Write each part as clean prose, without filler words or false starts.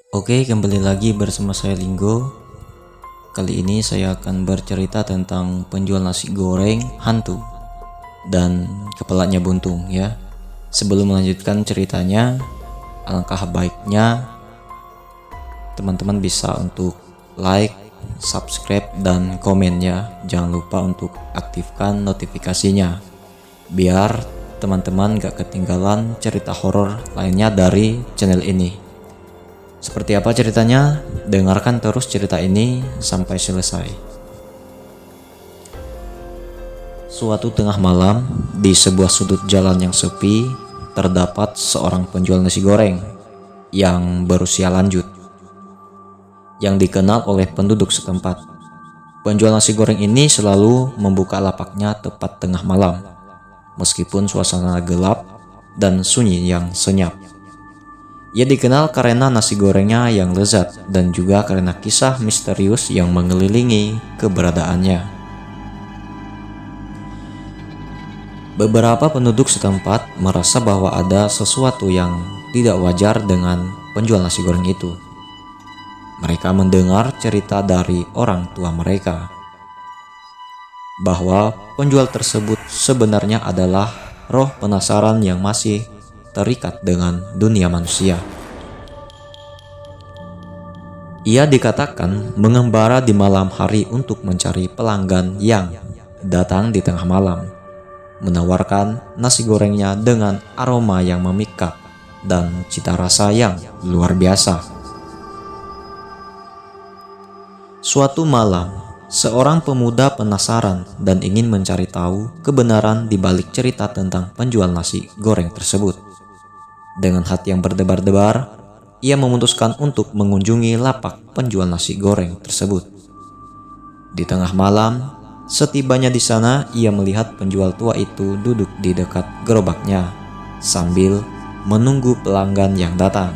Oke, kembali lagi bersama saya Linggo. Kali ini saya akan bercerita tentang penjual nasi goreng hantu dan kepalanya buntung ya. Sebelum melanjutkan ceritanya, alangkah baiknya teman-teman bisa untuk like, subscribe, dan komen ya. Jangan lupa untuk aktifkan notifikasinya biar teman-teman gak ketinggalan cerita horor lainnya dari channel ini. Seperti apa ceritanya? Dengarkan terus cerita ini sampai selesai. Suatu tengah malam, di sebuah sudut jalan yang sepi, terdapat seorang penjual nasi goreng yang berusia lanjut, yang dikenal oleh penduduk setempat. Penjual nasi goreng ini selalu membuka lapaknya tepat tengah malam, meskipun suasana gelap dan sunyi yang senyap. Ia dikenal karena nasi gorengnya yang lezat dan juga karena kisah misterius yang mengelilingi keberadaannya. Beberapa penduduk setempat merasa bahwa ada sesuatu yang tidak wajar dengan penjual nasi goreng itu. Mereka mendengar cerita dari orang tua mereka bahwa penjual tersebut sebenarnya adalah roh penasaran yang masih terikat dengan dunia manusia. Ia dikatakan mengembara di malam hari untuk mencari pelanggan yang datang di tengah malam, menawarkan nasi gorengnya dengan aroma yang memikat dan cita rasa yang luar biasa. Suatu malam, seorang pemuda penasaran dan ingin mencari tahu kebenaran di balik cerita tentang penjual nasi goreng tersebut. Dengan hati yang berdebar-debar, ia memutuskan untuk mengunjungi lapak penjual nasi goreng tersebut. Di tengah malam, setibanya di sana, ia melihat penjual tua itu duduk di dekat gerobaknya sambil menunggu pelanggan yang datang.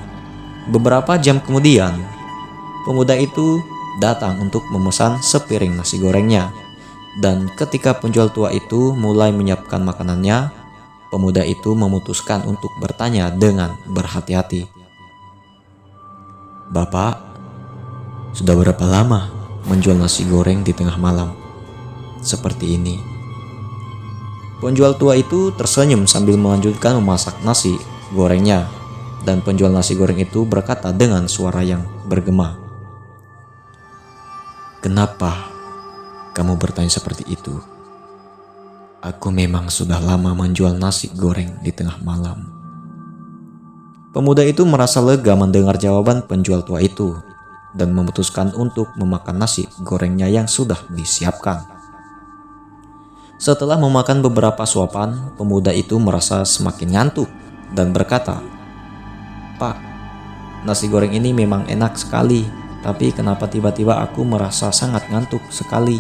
Beberapa jam kemudian, pemuda itu datang untuk memesan sepiring nasi gorengnya. Dan ketika penjual tua itu mulai menyiapkan makanannya, pemuda itu memutuskan untuk bertanya dengan berhati-hati. "Bapak, sudah berapa lama menjual nasi goreng di tengah malam seperti ini?" Penjual tua itu tersenyum sambil melanjutkan memasak nasi gorengnya, dan penjual nasi goreng itu berkata dengan suara yang bergema, "Kenapa kamu bertanya seperti itu? Aku memang sudah lama menjual nasi goreng di tengah malam." Pemuda itu merasa lega mendengar jawaban penjual tua itu dan memutuskan untuk memakan nasi gorengnya yang sudah disiapkan. Setelah memakan beberapa suapan, pemuda itu merasa semakin ngantuk dan berkata, "Pak, nasi goreng ini memang enak sekali, tapi kenapa tiba-tiba aku merasa sangat ngantuk sekali?"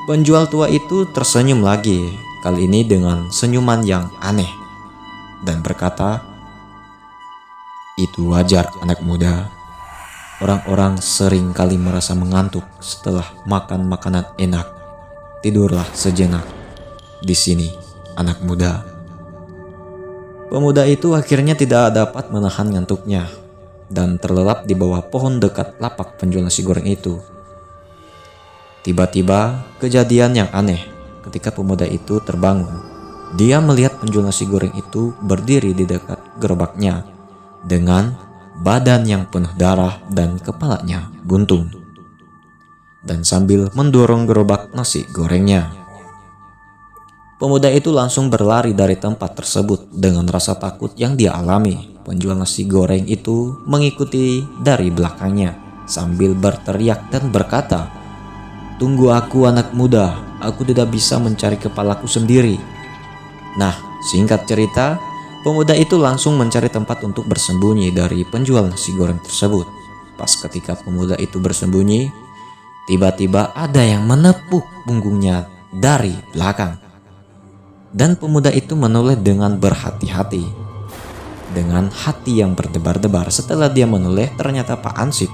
Penjual tua itu tersenyum lagi, kali ini dengan senyuman yang aneh, dan berkata, "Itu wajar, anak muda. Orang-orang sering kali merasa mengantuk setelah makan makanan enak. Tidurlah sejenak di sini, anak muda." Pemuda itu akhirnya tidak dapat menahan ngantuknya dan terlelap di bawah pohon dekat lapak penjual nasi goreng itu. Tiba-tiba kejadian yang aneh ketika pemuda itu terbangun. Dia melihat penjual nasi goreng itu berdiri di dekat gerobaknya dengan badan yang penuh darah dan kepalanya buntung, dan sambil mendorong gerobak nasi gorengnya. Pemuda itu langsung berlari dari tempat tersebut dengan rasa takut yang dia alami. Penjual nasi goreng itu mengikuti dari belakangnya sambil berteriak dan berkata, "Tunggu aku, anak muda, aku tidak bisa mencari kepalaku sendiri." Nah, singkat cerita, pemuda itu langsung mencari tempat untuk bersembunyi dari penjual nasi goreng tersebut. Pas ketika pemuda itu bersembunyi, tiba-tiba ada yang menepuk punggungnya dari belakang. Dan pemuda itu menoleh dengan berhati-hati, dengan hati yang berdebar-debar. Setelah dia menoleh, ternyata Pak Ansip,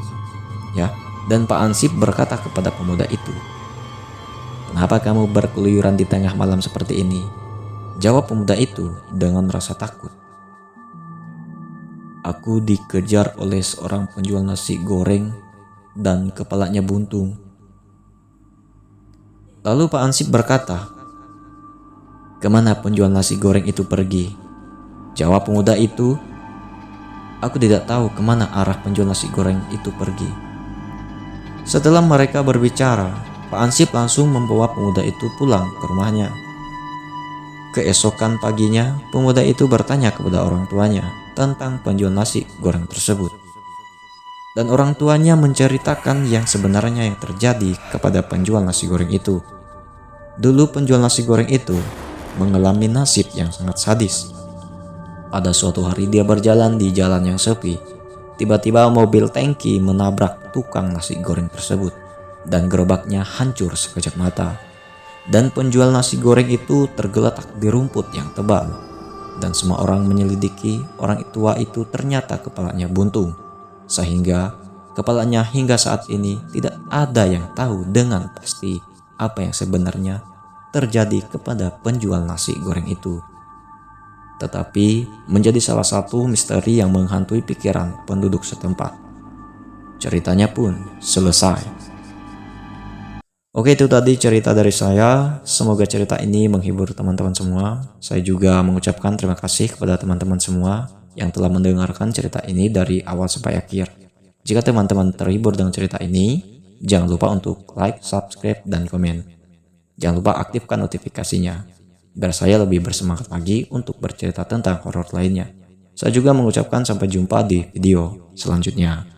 ya. Dan Pak Ansip berkata kepada pemuda itu, "Kenapa kamu berkeluyuran di tengah malam seperti ini?" Jawab pemuda itu dengan rasa takut, Aku dikejar oleh seorang penjual nasi goreng dan kepalanya buntung. Lalu Pak Ansip berkata, "Kemana penjual nasi goreng itu pergi?" Jawab pemuda itu, "Aku tidak tahu kemana arah penjual nasi goreng itu pergi." Setelah mereka berbicara, Pak Ansip langsung membawa pemuda itu pulang ke rumahnya. Keesokan paginya, pemuda itu bertanya kepada orang tuanya tentang penjual nasi goreng tersebut. Dan orang tuanya menceritakan yang sebenarnya yang terjadi kepada penjual nasi goreng itu. Dulu penjual nasi goreng itu mengalami nasib yang sangat sadis. Pada suatu hari dia berjalan di jalan yang sepi. Tiba-tiba mobil tangki menabrak tukang nasi goreng tersebut dan gerobaknya hancur sekejap mata. Dan penjual nasi goreng itu tergeletak di rumput yang tebal. Dan semua orang menyelidiki orang tua itu ternyata kepalanya buntung. Sehingga kepalanya hingga saat ini tidak ada yang tahu dengan pasti apa yang sebenarnya terjadi kepada penjual nasi goreng itu. Tetapi menjadi salah satu misteri yang menghantui pikiran penduduk setempat. Ceritanya pun selesai. Oke, itu tadi cerita dari saya. Semoga cerita ini menghibur teman-teman semua. Saya juga mengucapkan terima kasih kepada teman-teman semua yang telah mendengarkan cerita ini dari awal sampai akhir. Jika teman-teman terhibur dengan cerita ini, jangan lupa untuk like, subscribe, dan komen. Jangan lupa aktifkan notifikasinya, biar saya lebih bersemangat lagi untuk bercerita tentang horor lainnya. Saya juga mengucapkan sampai jumpa di video selanjutnya.